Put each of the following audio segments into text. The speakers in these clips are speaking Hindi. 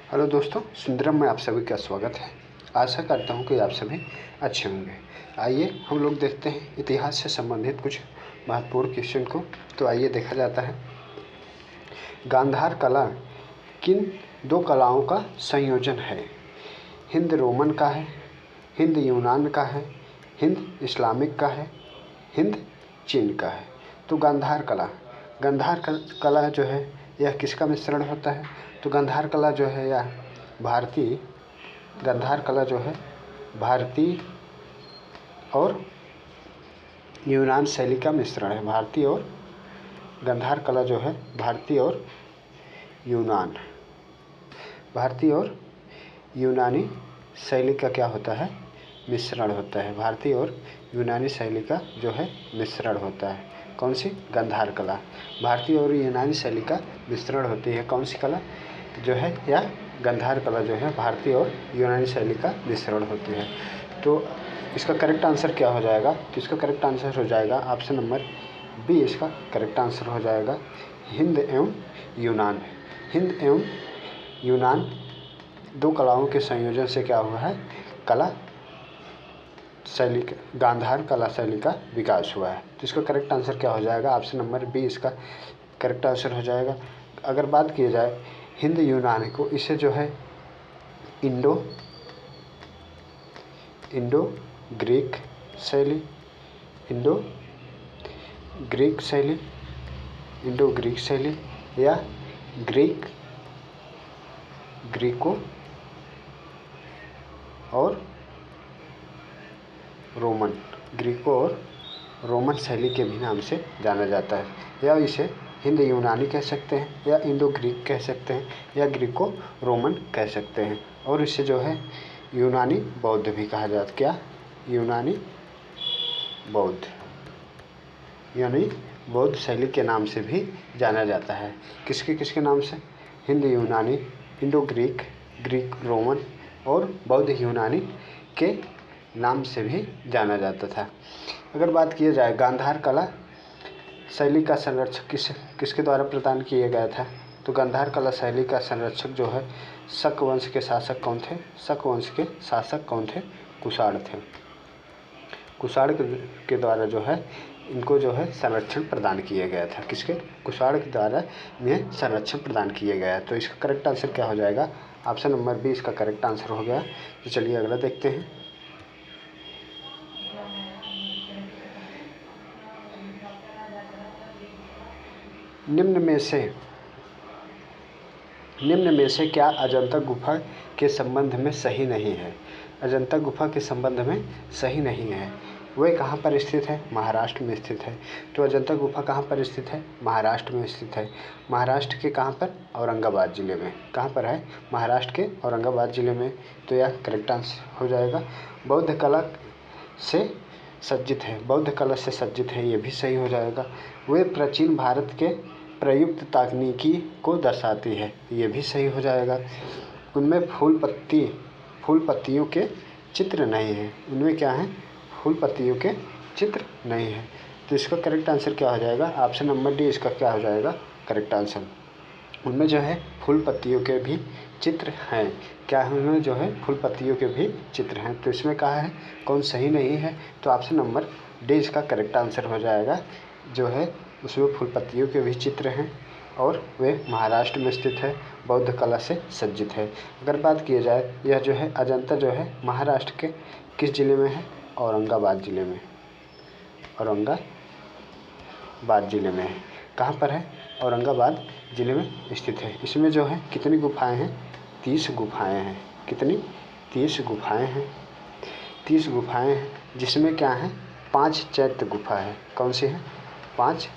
हेलो दोस्तों, सुंदरम में आप सभी का स्वागत है। आशा करता हूँ कि आप सभी अच्छे होंगे। आइए हम लोग देखते हैं इतिहास से संबंधित कुछ महत्वपूर्ण क्वेश्चन को। तो आइए देखा जाता है, गांधार कला किन दो कलाओं का संयोजन है? हिंद रोमन का है, हिंद यूनान का है, हिंद इस्लामिक का है, हिंद चीन का है। तो गांधार कला जो है यह किसका मिश्रण होता है? तो गांधार कला जो है यह गांधार कला जो है भारतीय और यूनान शैली का मिश्रण है। गांधार कला जो है भारतीय और यूनानी शैली का क्या होता है? मिश्रण होता है। भारतीय और यूनानी शैली का जो है मिश्रण होता है। कौन सी? गांधार कला भारतीय और यूनानी शैली का मिश्रण होती है। कौन सी कला जो है? या गांधार कला जो है भारतीय और यूनानी शैली का मिश्रण होती है। तो इसका करेक्ट आंसर क्या हो जाएगा? तो इसका करेक्ट आंसर हो जाएगा ऑप्शन नंबर बी। इसका करेक्ट आंसर हो जाएगा हिंद एवं यूनान। हिंद एवं यूनान दो कलाओं के संयोजन से क्या हुआ है? गांधार कला शैली का विकास हुआ है। तो इसका करेक्ट आंसर क्या हो जाएगा? ऑप्शन नंबर बी इसका करेक्ट आंसर हो जाएगा। अगर बात की जाए हिंद यूनान को, इसे जो है इंडो ग्रीक शैली, इंडो ग्रीक शैली या ग्रीको और रोमन शैली के भी नाम से जाना जाता है। या इसे हिंद यूनानी कह सकते हैं, या इंडो ग्रीक कह सकते हैं, या ग्रीको रोमन कह सकते हैं। और इसे जो है यूनानी बौद्ध भी कहा जाता है। क्या? यूनानी बौद्ध शैली के नाम से भी जाना जाता है। किसके नाम से? हिंद यूनानी, इंडो ग्रीक, ग्रीक रोमन और बौद्ध यूनानी के नाम से भी जाना जाता था। अगर बात किया जाए गांधार कला शैली का संरक्षक किसके द्वारा प्रदान किया गया था? तो गांधार कला शैली का संरक्षक जो है शक वंश के शासक कौन थे? कुषाण थे। कुषाण के द्वारा जो है इनको जो है संरक्षण प्रदान किया गया था। किसके? कुषाण के द्वारा इन्हें संरक्षण प्रदान किया गया। तो इसका करेक्ट आंसर क्या हो जाएगा? ऑप्शन नंबर बी इसका करेक्ट आंसर हो गया। तो चलिए अगला देखते हैं। निम्न में से क्या अजंता गुफा के संबंध में सही नहीं है? अजंता गुफा के संबंध में सही नहीं है। वह कहाँ पर स्थित है? महाराष्ट्र में स्थित है। तो अजंता गुफा कहाँ पर स्थित है? महाराष्ट्र में स्थित है। महाराष्ट्र के कहाँ पर? औरंगाबाद जिले में। कहाँ पर है? महाराष्ट्र के औरंगाबाद जिले में। तो यह करेक्ट आंसर हो जाएगा। बौद्ध कला से सज्जित है, ये भी सही हो जाएगा। वे प्राचीन भारत के प्रयुक्त तकनीकी को दर्शाती है, ये भी सही हो जाएगा। उनमें फूल पत्तियों के चित्र नहीं है। उनमें क्या है? फूल पत्तियों के चित्र नहीं है। तो इसका करेक्ट आंसर क्या हो जाएगा? ऑप्शन नंबर डी इसका क्या हो जाएगा? Correct answer. उनमें जो है फूल पत्तियों के भी चित्र हैं। क्या है? उनमें जो है फूल पत्तियों के भी चित्र हैं। तो इसमें कहा है कौन सही नहीं है? तो ऑप्शन नंबर डी इसका करेक्ट आंसर हो जाएगा। जो है उसमें फूल पत्तियों के भी चित्र हैं और वे महाराष्ट्र में स्थित है, बौद्ध कला से सज्जित है। अगर बात की जाए यह जो है अजंता जो है महाराष्ट्र के किस जिले में है? औरंगाबाद जिले में है। कहाँ पर है? औरंगाबाद जिले में स्थित है। इसमें जो है कितनी गुफाएं हैं? 30 गुफाएं हैं। कितनी? 30 गुफाएं हैं। 30 गुफाएं हैं जिसमें क्या है? 5 चैत्य गुफा है। कौन सी है? 5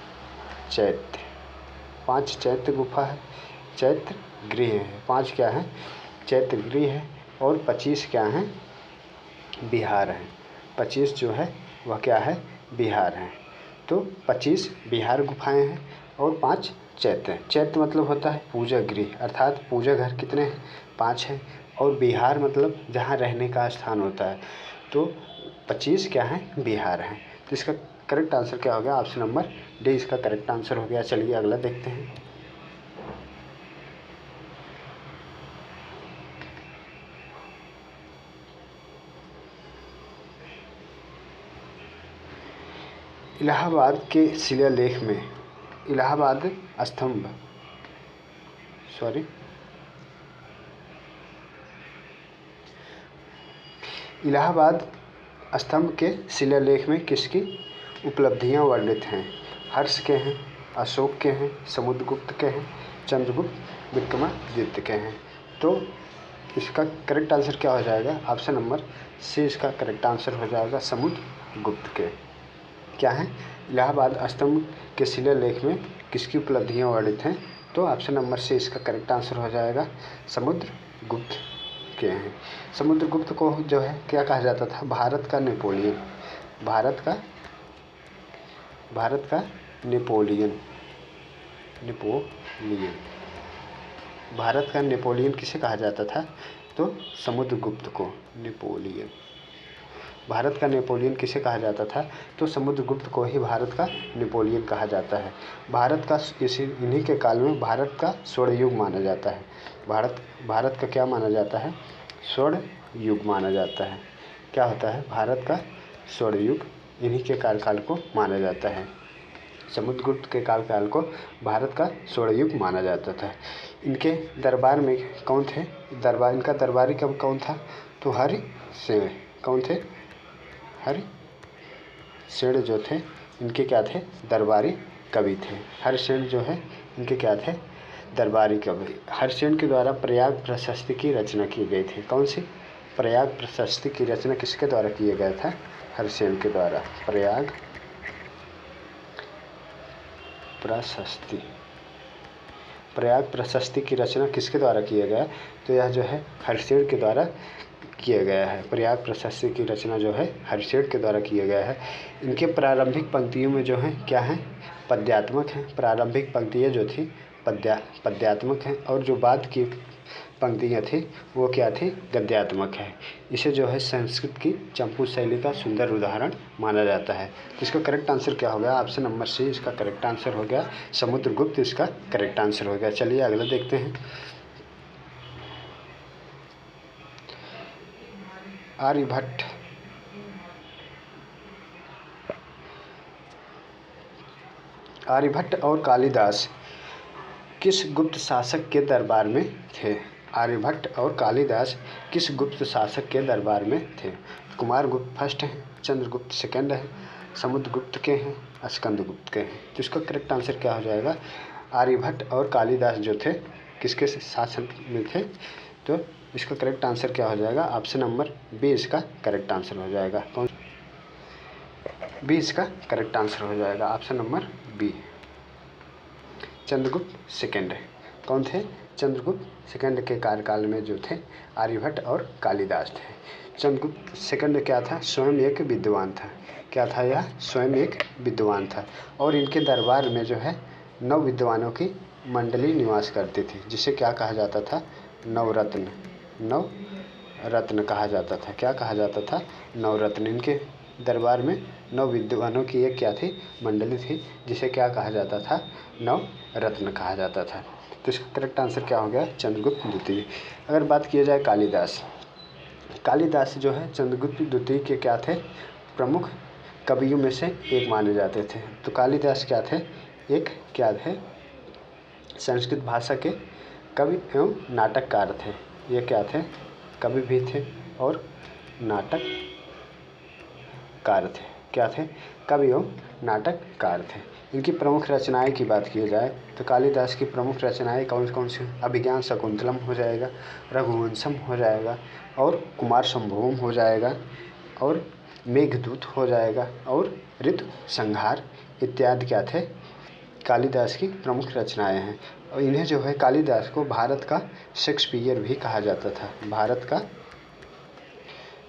चैत्य गुफा है। चैत्य गृह है। 5 क्या है? चैत्य गृह है। और 25 क्या हैं? बिहार हैं। 25 जो है वह क्या है? बिहार हैं। तो 25 बिहार गुफाएं हैं और 5 चैत्य हैं। चैत्य मतलब होता है पूजा गृह, अर्थात पूजा घर कितने हैं? 5 हैं। और बिहार मतलब जहाँ रहने का स्थान होता है। तो 25 क्या हैं? बिहार हैं। तो इसका करेक्ट आंसर क्या हो गया? ऑप्शन नंबर डी इसका करेक्ट आंसर हो गया। चलिए अगला देखते हैं। इलाहाबाद के शिलालेख में इलाहाबाद स्तंभ सॉरी इलाहाबाद स्तंभ के शिलालेख में किसकी उपलब्धियां वर्णित हैं? हर्ष के हैं, अशोक के हैं, समुद्रगुप्त के हैं, चंद्रगुप्त विक्रमादित्य के हैं। तो इसका करेक्ट आंसर क्या हो जाएगा? ऑप्शन नंबर सी इसका करेक्ट आंसर हो जाएगा, समुद्रगुप्त के। क्या है? इलाहाबाद स्तंभ के शिलालेख में किसकी उपलब्धियां वर्णित हैं? तो ऑप्शन नंबर सी इसका करेक्ट आंसर हो जाएगा, समुद्रगुप्त के हैं। समुद्रगुप्त को जो है क्या कहा जाता था? भारत का नेपोलियन। भारत का नेपोलियन भारत का नेपोलियन किसे कहा जाता था? तो समुद्रगुप्त को नेपोलियन। भारत का नेपोलियन किसे कहा जाता था? तो समुद्रगुप्त को ही भारत का नेपोलियन कहा जाता है। भारत का इन्हीं के काल में भारत का स्वर्ण युग माना जाता है। भारत का क्या माना जाता है? स्वर्ण युग माना जाता है। क्या होता है? भारत का स्वर्ण युग इन्हीं के कार्यकाल को माना जाता है। समुद्रगुप्त के काल को भारत का स्वर्ण युग माना जाता था। इनके दरबार में कौन थे? इनका दरबारी कब कौन था? तो हरिसेन। कौन थे? हरिसेन जो थे इनके क्या थे? दरबारी कवि थे। हरिसेन जो है इनके क्या थे? दरबारी कवि। हरिसेन के द्वारा प्रयाग प्रशस्ति की रचना की गई थी। कौन सी? प्रयाग प्रशस्ति की रचना किसके द्वारा किया गया था? हरिसेन के द्वारा। प्रयाग प्रशस्ति की रचना किसके द्वारा किया गया? तो यह जो है हरिसेन के द्वारा किया गया है। प्रयाग प्रशस्ति की रचना जो है हरिसेन के द्वारा किया गया है। इनके प्रारंभिक पंक्तियों में जो है क्या है? पद्यात्मक है। प्रारंभिक पंक्तियाँ जो थी पद्यात्मक हैं और जो बाद की पंक्तियाँ थी वो क्या थी? गद्यात्मक है। इसे जो है संस्कृत की चंपू शैली का सुंदर उदाहरण माना जाता है। तो इसका करेक्ट आंसर क्या हो गया? ऑप्शन नंबर सी इसका करेक्ट आंसर हो गया, समुद्रगुप्त इसका करेक्ट आंसर हो गया। चलिए अगला देखते हैं। आर्यभट्ट और कालिदास किस गुप्त शासक के दरबार में थे? आर्यभट्ट और कालिदास किस गुप्त शासक के दरबार में थे? कुमारगुप्त फर्स्ट है, चंद्रगुप्त सेकंड है, समुद्रगुप्त के हैं, स्कंदगुप्त के हैं। तो इसका करेक्ट आंसर क्या हो जाएगा? आर्यभट्ट और कालिदास जो थे किसके शासन में थे? तो इसका करेक्ट आंसर क्या हो जाएगा? ऑप्शन नंबर बी इसका करेक्ट आंसर हो जाएगा। कौन? बी इसका करेक्ट आंसर हो जाएगा, option number B. Chandragupta second है। कौन थे? चंद्रगुप्त सेकंड के कार्यकाल में जो थे आर्यभट्ट और कालिदास थे। चंद्रगुप्त सेकंड क्या था? स्वयं एक विद्वान था। क्या था यह? स्वयं एक विद्वान था और इनके दरबार में जो है 9 विद्वानों की मंडली निवास करती थी, जिसे क्या कहा जाता था? नवरत्न कहा जाता था। क्या कहा जाता था? नवरत्न। इनके दरबार में 9 विद्वानों की एक क्या थी? मंडली थी, जिसे क्या कहा जाता था? नवरत्न कहा जाता था। तो इसका करेक्ट आंसर क्या हो गया? चंद्रगुप्त द्वितीय। अगर बात किया जाए कालिदास जो है चंद्रगुप्त द्वितीय के क्या थे? प्रमुख कवियों में से एक माने जाते थे। तो कालिदास क्या थे? एक क्या थे? संस्कृत भाषा के कवि एवं नाटककार थे। ये क्या थे? कवि भी थे और नाटककार थे। क्या थे? कवि एवं नाटककार थे। इनकी प्रमुख रचनाएं की बात की जाए तो कालिदास की प्रमुख रचनाएं कौन कौन सी? अभिज्ञान शाकुंतलम हो जाएगा, रघुवंशम हो जाएगा और कुमार संभवम हो जाएगा और मेघदूत हो जाएगा और ऋतु संहार इत्यादि क्या थे? कालिदास की प्रमुख रचनाएं हैं। और इन्हें जो है कालिदास को भारत का शेक्सपियर भी कहा जाता था। भारत का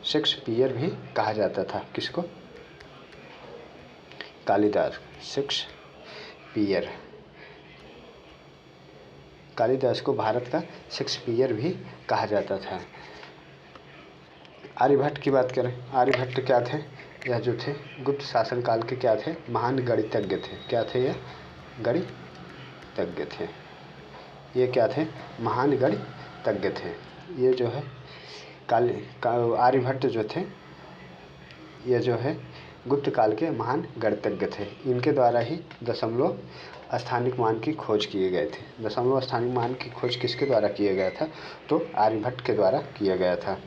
शेक्सपियर भी कहा जाता था। किसको? कालिदास। शेक्सपियर। कालिदास को भारत का शेक्सपियर भी कहा जाता था। आर्यभट्ट की बात करें, आर्यभट्ट क्या थे? यह जो थे गुप्त शासन काल के क्या थे? महान गणितज्ञ थे। क्या थे यह? गणितज्ञ थे। ये क्या थे? महान गणितज्ञ थे। ये जो है आर्यभट्ट जो थे ये जो है गुप्त काल के महान गणितज्ञ थे। इनके द्वारा ही दशमलव स्थानिक मान की खोज किए गए थे। दशमलव स्थानिक मान की खोज किसके द्वारा किया गया था? तो आर्यभट्ट के द्वारा किया गया था।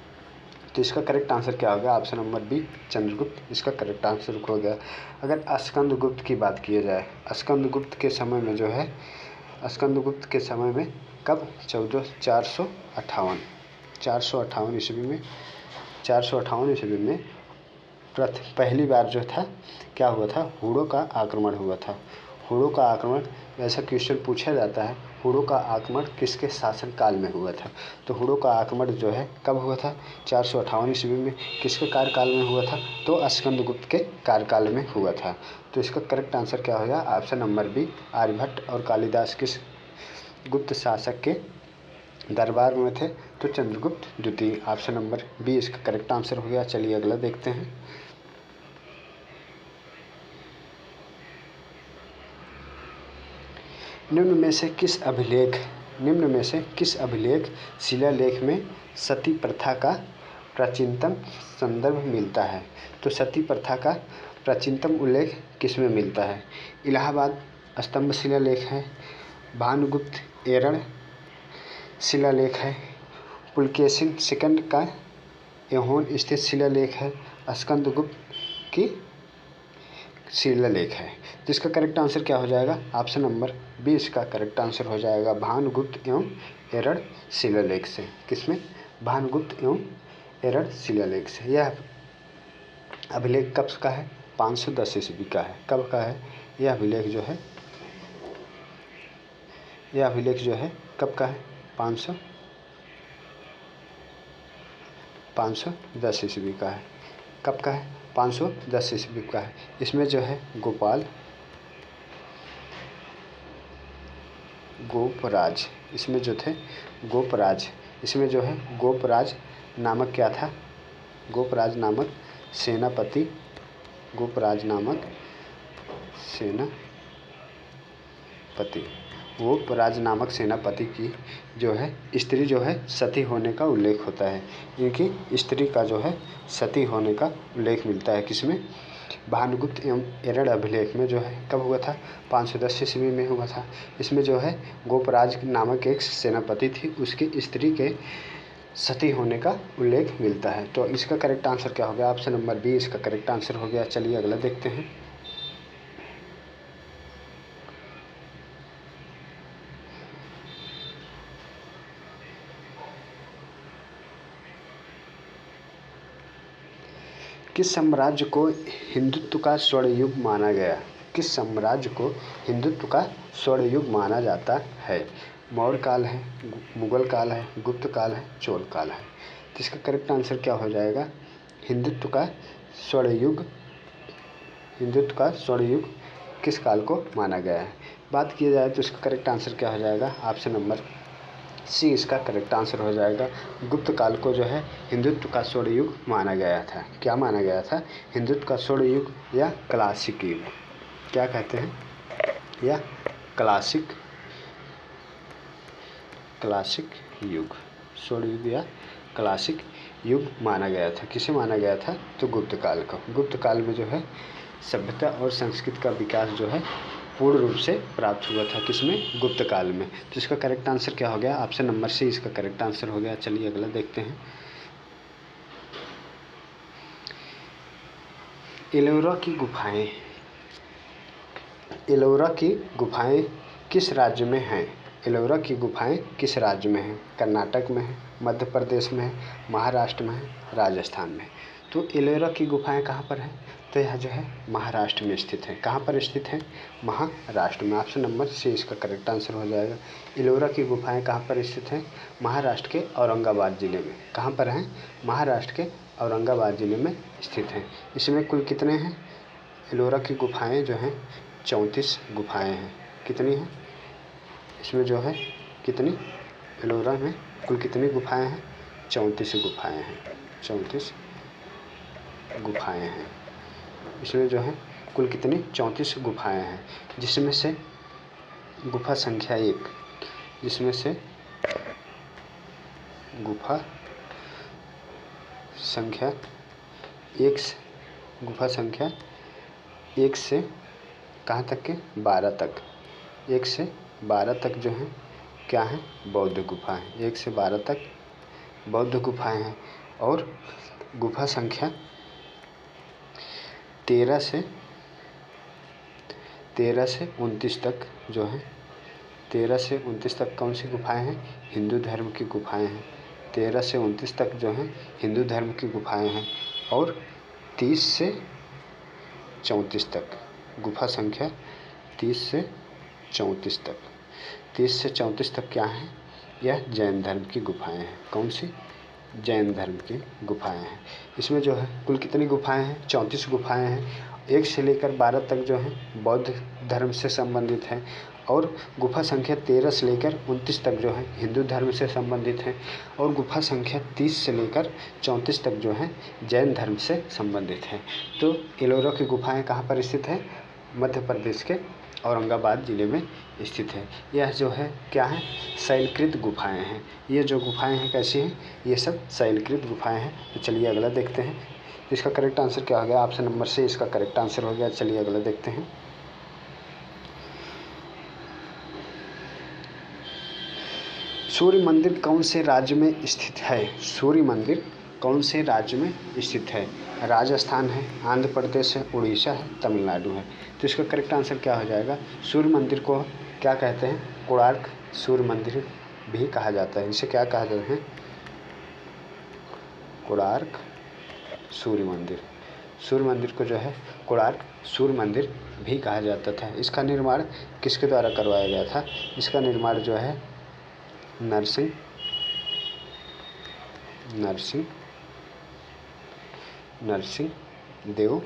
तो इसका करेक्ट आंसर क्या होगा? ऑप्शन नंबर बी, चंद्रगुप्त इसका करेक्ट आंसर हो गया। अगर स्कंदगुप्त की बात की जाए, स्कंदगुप्त के समय में जो है, स्कंदगुप्त के समय में कब? 458 ईस्वी में, 458 ईस्वी में पहली बार जो था क्या हुआ था? हुड़ों का आक्रमण हुआ था। हुड़ों का आक्रमण, ऐसा क्वेश्चन पूछा जाता है, हुड़ों का आक्रमण किसके शासनकाल में हुआ था? तो हुड़ों का आक्रमण जो है कब हुआ था? 458 ईस्वी में। किसके कार्यकाल में हुआ था? तो स्कंदगुप्त के कार्यकाल में हुआ था। तो इसका करेक्ट आंसर क्या होगा? ऑप्शन नंबर बी, आर्यभट्ट और कालिदास किस गुप्त शासक के दरबार में थे? तो चंद्रगुप्त द्वितीय। ऑप्शन नंबर बी इसका करेक्ट आंसर हो गया। चलिए अगला देखते हैं। निम्न में से किस अभिलेख शिलालेख में सती प्रथा का प्राचीनतम संदर्भ मिलता है? तो सती प्रथा का प्राचीनतम उल्लेख किस में मिलता है? इलाहाबाद स्तंभ शिलालेख है, भानुगुप्त एरड़ शिलालेख है, पुलकेशिन सेकंड का ऐहोल स्थित शिलालेख है, स्कंदगुप्त की शिलालेख है। जिसका करेक्ट आंसर क्या हो जाएगा? ऑप्शन नंबर बी इसका करेक्ट आंसर हो जाएगा, भानुगुप्त एवं एरड़ शिलालेख से। किसमें? भानुगुप्त एवं एरड़ शिलालेख से। यह अभिलेख कब का है? 510 ईस्वी का है। कब का है यह अभिलेख जो है? यह अभिलेख जो है कब का है? 510 ईस्वी का है। कब का है? 510 ईस्वी का है। इसमें जो है गोपराज, इसमें जो थे गोपराज, इसमें जो है गोपराज नामक क्या था? गोपराज नामक सेनापति, गोपराज नामक सेनापति, गोपराज नामक सेनापति की जो है स्त्री जो है सती होने का उल्लेख होता है। इनकी स्त्री का जो है सती होने का उल्लेख मिलता है। किसमें? भानुगुप्त एवं एरड़ अभिलेख में जो है कब हुआ था? 510 ईस्वी में हुआ था। इसमें जो है गोपराज नामक एक सेनापति थी, उसकी स्त्री के सती होने का उल्लेख मिलता है। तो इसका करेक्ट आंसर क्या हो गया? ऑप्शन नंबर बी इसका करेक्ट आंसर हो गया। चलिए अगला देखते हैं। किस साम्राज्य को हिंदुत्व का स्वर्ण युग माना गया? किस साम्राज्य को हिंदुत्व का स्वर्ण युग माना जाता है? मौर्य काल है, मुगल काल है, गुप्त काल है, चोल काल है। तो इसका करेक्ट आंसर क्या हो जाएगा? हिंदुत्व का स्वर्ण युग, हिंदुत्व का स्वर्ण युग किस काल को माना गया है? बात की जाए तो इसका करेक्ट आंसर क्या हो जाएगा? ऑप्शन नंबर सी इसका करेक्ट आंसर हो जाएगा। गुप्त काल को जो है हिंदुत्व का स्वर्ण युग माना गया था। क्या माना गया था? हिंदुत्व का स्वर्ण युग या क्लासिक युग। क्या कहते हैं? या क्लासिक युग, स्वर्ण युग या क्लासिक युग माना गया था। किसे माना गया था? तो गुप्त काल को। गुप्त काल में जो है सभ्यता और संस्कृति का विकास जो है पूर्ण रूप से प्राप्त हुआ था। किसमें? गुप्त काल में। तो इसका करेक्ट आंसर क्या हो गया? ऑप्शन नंबर सी इसका करेक्ट आंसर हो गया। चलिए अगला देखते हैं। एलोरा की गुफाएं किस राज्य में हैं? एलोरा की गुफाएं किस राज्य में हैं? कर्नाटक में है, मध्य प्रदेश में है, महाराष्ट्र में है, राजस्थान में। तो एलोरा की गुफाएं कहाँ पर हैं? तो यह जो है महाराष्ट्र में स्थित है। कहाँ पर स्थित है? महाराष्ट्र में। ऑप्शन नंबर सी इसका करेक्ट आंसर हो जाएगा। एलोरा की गुफाएं कहाँ पर स्थित हैं? महाराष्ट्र के औरंगाबाद जिले में। कहाँ पर हैं? महाराष्ट्र के औरंगाबाद जिले में स्थित हैं। इसमें कुल कितने हैं? एलोरा की गुफाएं जो हैं 34 गुफाएं हैं। कितनी हैं? इसमें जो है कितनी? एलोरा में कुल कितनी गुफाएं हैं? 34 गुफाएं हैं। 34 गुफाएं हैं। इसमें जो है कुल कितनी? 34 गुफाएं हैं। जिसमें से गुफा संख्या 1, जिसमें से गुफा संख्या 1 गुफा संख्या 1 से कहाँ तक के 12 तक, 1 से 12 तक जो है क्या है, बौद्ध गुफा है। 1 से 12 तक बौद्ध गुफाएं हैं। और गुफा संख्या 13 से 29 तक जो है, 13 से 29 तक कौन सी गुफाएं हैं, हिंदू धर्म की गुफाएं हैं। 13 से 29 तक जो है हिंदू धर्म की गुफाएं हैं। और 30 से 34 तक, गुफा संख्या 30 से 34 तक, 30 से 34 तक क्या है, यह जैन धर्म की गुफाएं हैं। कौन सी, जैन धर्म की गुफाएं हैं। इसमें जो है कुल कितनी गुफाएं हैं, 34 गुफाएं हैं। 1 से लेकर 12 तक जो है बौद्ध धर्म से संबंधित हैं। और गुफा संख्या 13 से लेकर 29 तक जो है हिंदू धर्म से संबंधित हैं। और गुफा संख्या 30 से लेकर 34 तक जो है जैन धर्म से संबंधित हैं। तो एलोरा की गुफाएं कहाँ पर स्थित है, मध्य प्रदेश के औरंगाबाद ज़िले में स्थित है। यह जो है क्या है, शैलकृत गुफाएं हैं। ये जो गुफाएं हैं कैसी हैं, ये सब शैलकृत गुफाएं हैं। तो चलिए अगला देखते हैं। इसका करेक्ट आंसर क्या हो गया, ऑप्शन नंबर से इसका करेक्ट आंसर हो गया। चलिए अगला देखते हैं। सूर्य मंदिर कौन से राज्य में स्थित है, सूर्य मंदिर कौन से राज्य में स्थित है, राजस्थान है, आंध्र प्रदेश है, उड़ीसा है, तमिलनाडु है। तो इसका करेक्ट आंसर क्या हो जाएगा, सूर्य मंदिर को क्या कहते हैं, कोणार्क सूर्य मंदिर भी कहा जाता है। इसे क्या कहा जाता है, कोणार्क सूर्य मंदिर। सूर्य मंदिर को जो है कोणार्क सूर्य मंदिर भी कहा जाता था। इसका निर्माण किसके द्वारा करवाया गया था, इसका निर्माण जो है नरसिंह देव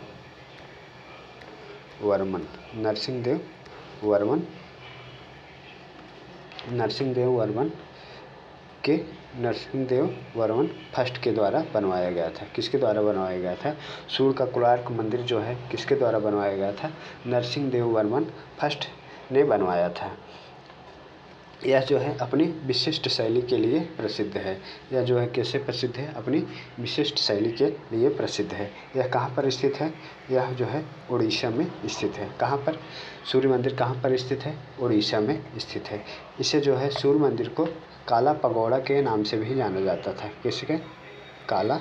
वर्मन फर्स्ट के द्वारा बनवाया गया था। किसके द्वारा बनवाया गया था, सूर्य का कोणार्क मंदिर जो है किसके द्वारा बनवाया गया था, नरसिंह देव वर्मन फर्स्ट ने बनवाया था। यह जो है अपनी विशिष्ट शैली के लिए प्रसिद्ध है। यह जो है कैसे प्रसिद्ध है, अपनी विशिष्ट शैली के लिए प्रसिद्ध है। यह कहाँ पर स्थित है, यह जो है उड़ीसा में स्थित है। कहाँ पर, सूर्य मंदिर कहाँ पर स्थित है, उड़ीसा में स्थित है। इसे जो है सूर्य मंदिर को काला पगोड़ा के नाम से भी जाना जाता था। किसके, काला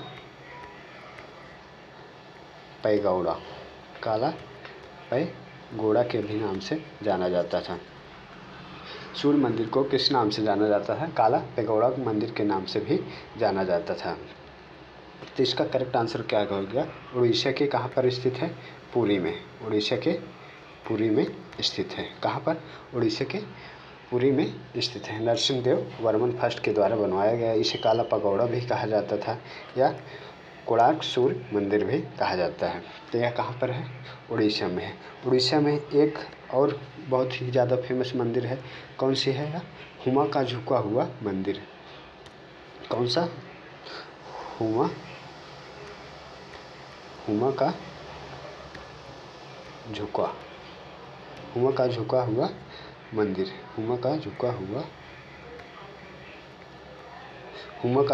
पैगोड़ा के भी नाम से जाना जाता था। सूर्य मंदिर को किस नाम से जाना जाता है, काला पैगोड़ा मंदिर के नाम से भी जाना जाता था। तो इसका करेक्ट आंसर क्या हो गया, उड़ीसा के कहाँ पर स्थित है, पुरी में। उड़ीसा के पुरी में स्थित है। कहाँ पर, उड़ीसा के पुरी में स्थित है। नरसिंह देव वर्मन फर्स्ट के द्वारा बनवाया गया। इसे काला पगोड़ा भी कहा जाता था या कोणार्क सूर्य मंदिर भी कहा जाता है। तो यह कहाँ पर है, उड़ीसा में है। उड़ीसा में एक और बहुत ही ज़्यादा फेमस मंदिर है। कौन सी है यह, हुमा का झुका हुआ मंदिर। कौन सा, हुमा का झुका हुआ मंदिर। हुमा का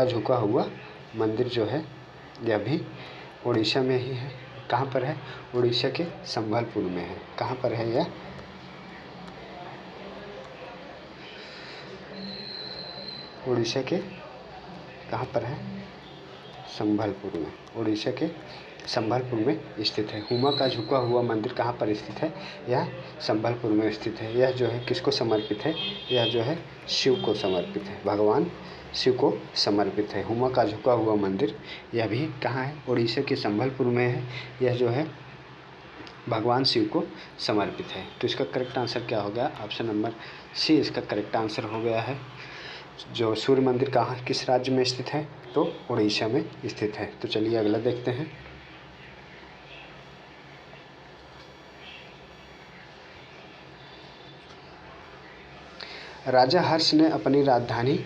झुका हुआ मंदिर जो है यह भी उड़ीसा में ही है। कहाँ पर है, उड़ीसा के संबलपुर में है। कहाँ पर है यह, उड़ीसा के कहाँ पर है, संबलपुर में। उड़ीसा के संबलपुर में स्थित है। हुमा का झुका हुआ मंदिर कहाँ पर स्थित है, यह संबलपुर में स्थित है। यह जो है किसको समर्पित है, यह जो है शिव को समर्पित है, भगवान शिव को समर्पित है। हुमा का झुका हुआ मंदिर यह भी कहाँ है, उड़ीसा के संबलपुर में है। यह जो है भगवान शिव को समर्पित है। तो इसका करेक्ट आंसर क्या हो गया, ऑप्शन नंबर सी इसका करेक्ट आंसर हो गया है। जो सूर्य मंदिर कहाँ, किस राज्य में स्थित है, तो उड़ीसा में स्थित है। तो चलिए अगला देखते हैं। राजा हर्ष ने अपनी राजधानी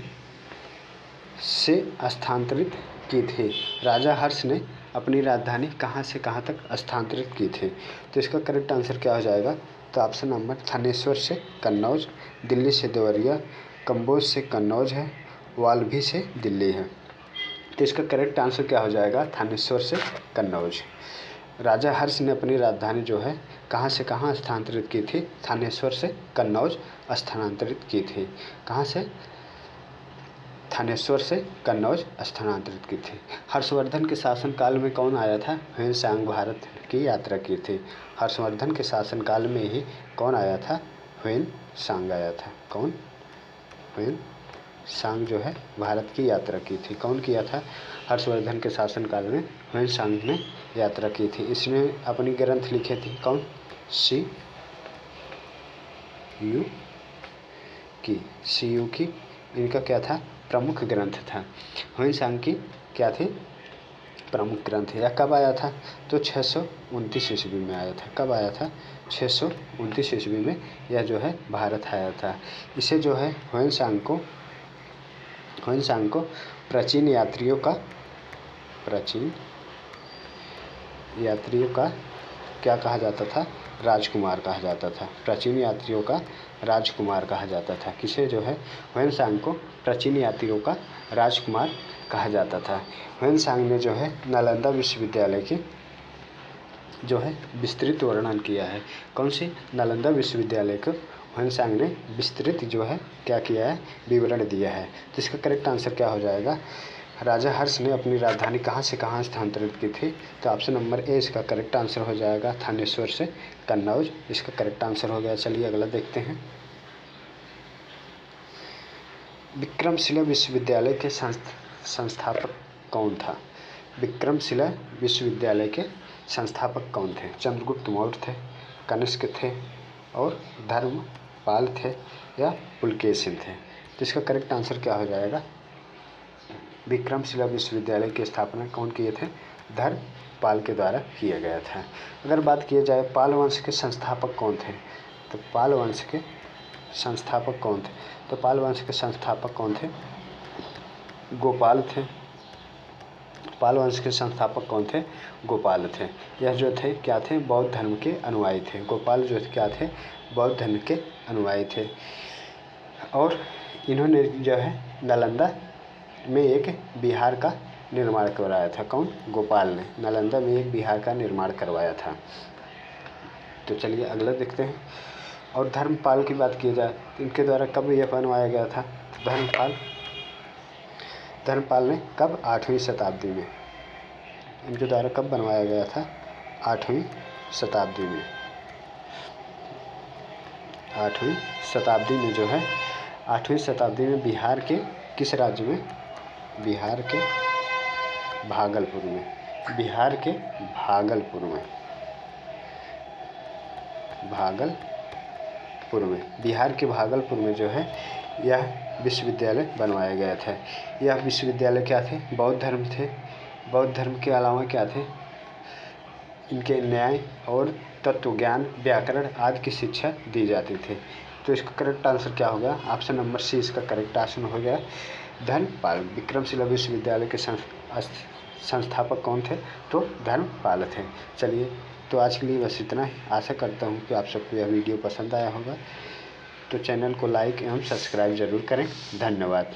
से स्थानांतरित की थी। राजा हर्ष ने अपनी राजधानी कहाँ से कहाँ तक स्थानांतरित की थी। तो इसका करेक्ट आंसर क्या हो जाएगा, तो ऑप्शन नंबर थानेश्वर से कन्नौज, दिल्ली से देवरिया, कम्बोज से कन्नौज है, वाल्भी से दिल्ली है। तो इसका करेक्ट आंसर क्या हो जाएगा, थानेश्वर से कन्नौज। राजा हर्ष ने अपनी राजधानी जो है कहाँ से कहाँ स्थानांतरित की थी? थानेश्वर से कन्नौज स्थानांतरित की थी। कहाँ से? थानेश्वर से कन्नौज स्थानांतरित की थी। हर्षवर्धन के शासनकाल में कौन आया था? ह्वेन-सांग भारत की यात्रा की थी। हर्षवर्धन के शासनकाल में ही कौन आया था? ह्वेन-सांग आया था। कौन? ह्वेन-सांग जो है भारत की यात्रा की थी। कौन किया था? हर्षवर्धन के शासनकाल में ह्वेन-सांग ने यात्रा की थी। इसने अपनी ग्रंथ लिखे थे। कौन? सी यू की इनका क्या था? प्रमुख ग्रंथ था। ह्वेन-सांग की क्या थी? प्रमुख ग्रंथ। यह कब आया था? तो 629 ईस्वी में आया था। कब आया था? 629 ईस्वी में यह जो है भारत आया था। इसे जो है ह्वेन-सांग को प्राचीन यात्रियों का क्या कहा जाता था? राजकुमार कहा जाता था। प्राचीन यात्रियों का राजकुमार कहा जाता था। किसे जो है? ह्वेन-सांग को प्राचीन यात्रियों का राजकुमार कहा जाता था। ह्वेन-सांग ने जो है नालंदा विश्वविद्यालय की जो है विस्तृत वर्णन किया है। कौन सी? नालंदा विश्वविद्यालय को ह्वेन-सांग ने विस्तृत जो है क्या किया है? विवरण दिया है। तो इसका करेक्ट आंसर क्या हो जाएगा? राजा हर्ष ने अपनी राजधानी कहाँ से कहाँ स्थानांतरित की थी? तो ऑप्शन नंबर ए इसका करेक्ट आंसर हो जाएगा, थानेश्वर से कन्नौज। इसका करेक्ट आंसर हो गया। चलिए अगला देखते हैं। विक्रमशिला विश्वविद्यालय के संस्थापक कौन था? विक्रमशिला विश्वविद्यालय के संस्थापक कौन थे? चंद्रगुप्त मौर्य थे, कनिष्क थे और धर्मपाल थे या पुलकेशिन थे? तो इसका करेक्ट आंसर क्या हो जाएगा? विक्रमशिला विश्वविद्यालय की स्थापना कौन किए थे? धर्मपाल के द्वारा किया गया था। अगर बात की जाए पाल वंश के संस्थापक कौन थे? तो पाल वंश के संस्थापक कौन थे? तो पाल वंश के संस्थापक कौन थे? गोपाल थे। पाल वंश के संस्थापक कौन थे? गोपाल थे। यह जो थे क्या थे? बौद्ध धर्म के अनुयायी थे। गोपाल जो क्या थे? बौद्ध धर्म के अनुयायी थे। और इन्होंने जो है नालंदा में एक विहार का निर्माण करवाया था। कौन? गोपाल ने नालंदा में एक विहार का निर्माण करवाया था। तो चलिए अगला देखते हैं। और धर्मपाल की बात की जाए तो इनके द्वारा कब यह बनवाया गया था? धर्मपाल ने कब? 8वीं शताब्दी में। इनके द्वारा कब बनवाया गया था? 8वीं शताब्दी में। 8वीं शताब्दी में जो है 8वीं शताब्दी में बिहार के किस राज्य में? बिहार के भागलपुर में। बिहार के भागलपुर में। बिहार के भागलपुर में जो है यह विश्वविद्यालय बनवाया गया था। यह विश्वविद्यालय क्या थे? बौद्ध धर्म थे। बौद्ध धर्म के अलावा क्या थे? इनके न्याय और तत्वज्ञान, व्याकरण आदि की शिक्षा दी जाती थी। तो इसका करेक्ट आंसर क्या होगा? ऑप्शन नंबर सी इसका करेक्ट आंसर हो गया, धर्मपाल। विक्रमशिला विश्वविद्यालय के संस्थापक कौन थे? तो धर्मपाल थे। चलिए तो आज के लिए बस इतना ही। आशा करता हूँ कि आप सबको यह वीडियो पसंद आया होगा। तो चैनल को लाइक एवं सब्सक्राइब ज़रूर करें। धन्यवाद।